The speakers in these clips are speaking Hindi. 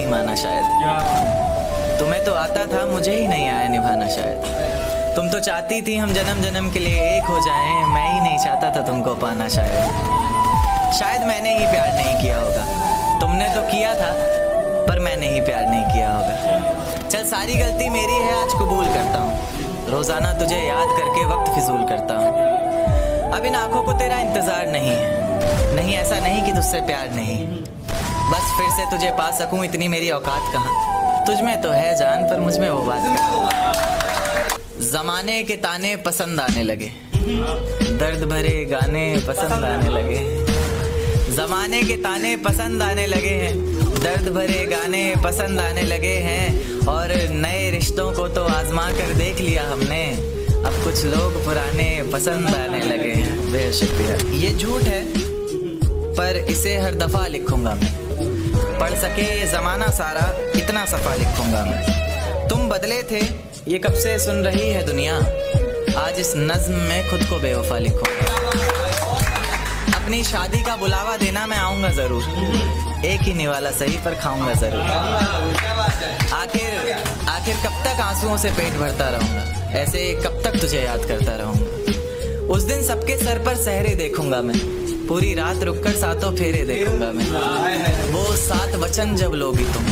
नहीं माना शायद। तुम्हें तो आता था, मुझे ही नहीं आया निभाना शायद। तुम तो चाहती थी हम जन्म जन्म के लिए एक हो जाएं, मैं ही नहीं चाहता था तुमको पाना शायद मैंने ही प्यार नहीं किया होगा। तुमने तो किया था पर मैंने ही प्यार नहीं किया होगा। चल सारी गलती मेरी है, आज कबूल करता हूँ। रोजाना तुझे याद करके वक्त फिजूल करता हूँ। अब इन आंखों को तेरा इंतजार नहीं है, नहीं ऐसा नहीं कि तुझसे प्यार नहीं। बस फिर से तुझे पा सकूं इतनी मेरी औकात कहाँ। तुझ में तो है जान पर मुझ में वो बात कहाँ। जमाने के ताने पसंद आने लगे, दर्द भरे गाने पसंद आने लगे। जमाने के ताने पसंद आने लगे हैं, दर्द भरे गाने पसंद आने लगे हैं। और नए रिश्तों को तो आजमा कर देख लिया हमने, अब कुछ लोग पुराने पसंद आने लगे हैं। बेहद शुक्रिया। ये झूठ है पर इसे हर दफा लिखूंगा मैं, पढ़ सके जमाना सारा इतना सफा लिखूंगा मैं। तुम बदले थे ये कब से सुन रही है दुनिया, आज इस नज्म में खुद को बेवफा लिखूंगा। अपनी शादी का बुलावा देना मैं आऊंगा जरूर, एक ही निवाला सही पर खाऊंगा जरूर। आखिर कब तक आंसुओं से पेट भरता रहूंगा, ऐसे कब तक तुझे याद करता रहूंगा। उस दिन सबके सर पर सहरे देखूंगा मैं, पूरी रात रुककर सातों फेरे देखूंगा मैं। वो 7 वचन जब लोगी तुम,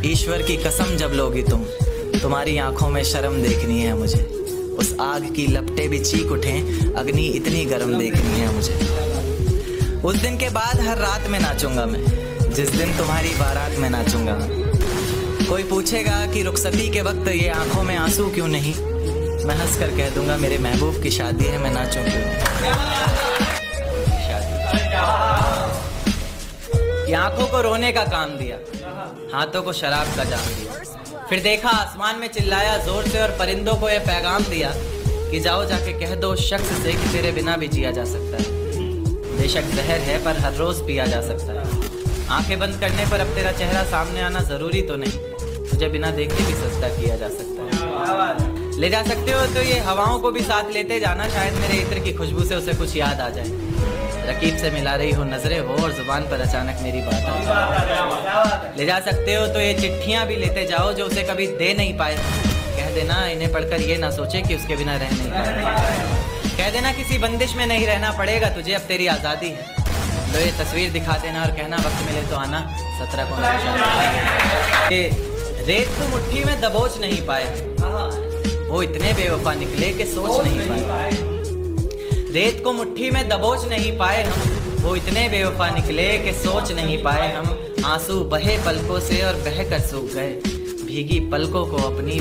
ईश्वर की कसम जब लोगी तुम, तुम्हारी आंखों में शर्म देखनी है मुझे। उस आग की लपटें भी चीख उठें, अग्नि इतनी गर्म देखनी है मुझे। उस दिन के बाद हर रात में नाचूंगा मैं, जिस दिन तुम्हारी बारात में नाचूंगा मैं। कोई पूछेगा कि रुखसती के वक्त ये आंखों में आंसू क्यों नहीं, मैं हंस कर कह दूंगा मेरे महबूब की शादी है, मैं नाचूं क्यों। ये आंखों को रोने का काम दिया, हाथों को शराब का जाम दिया। फिर देखा आसमान में चिल्लाया जोर से और परिंदों को ये पैगाम दिया कि जाओ जाके कह दो शख्स से कि तेरे बिना भी जिया जा सकता है। बेशक जहर है पर हर रोज पिया जा सकता है। आंखें बंद करने पर अब तेरा चेहरा सामने आना जरूरी तो नहीं, तुझे बिना देखे भी सजदा किया जा सकता है। ले जा सकते हो तो ये हवाओं को भी साथ लेते जाना, शायद मेरे इत्र की खुशबू से उसे कुछ याद आ जाए। रकीब से मिला रही हो नजरें हो और जुबान पर अचानक मेरी बात आ जाए। ले जा सकते हो तो ये चिट्ठियां भी लेते जाओ जो उसे कभी दे नहीं पाए। कह देना इन्हें पढ़कर ये ना सोचे कि उसके बिना रह नहीं पाए। कह देना किसी बंदिश में नहीं रहना पड़ेगा तुझे, अब तेरी आज़ादी है। लो ये तस्वीर दिखा देना और कहना वक्त मिले तो आना, 17 को रेत को मुट्ठी में दबोच नहीं पाए, वो इतने बेवफा निकले कि सोच नहीं पाए। रेत को मुट्ठी में दबोच नहीं पाए हम, वो इतने बेवफा निकले कि सोच नहीं पाए हम। आंसू बहे पलकों से और बह कर सूख गए, भीगी पलकों को अपनी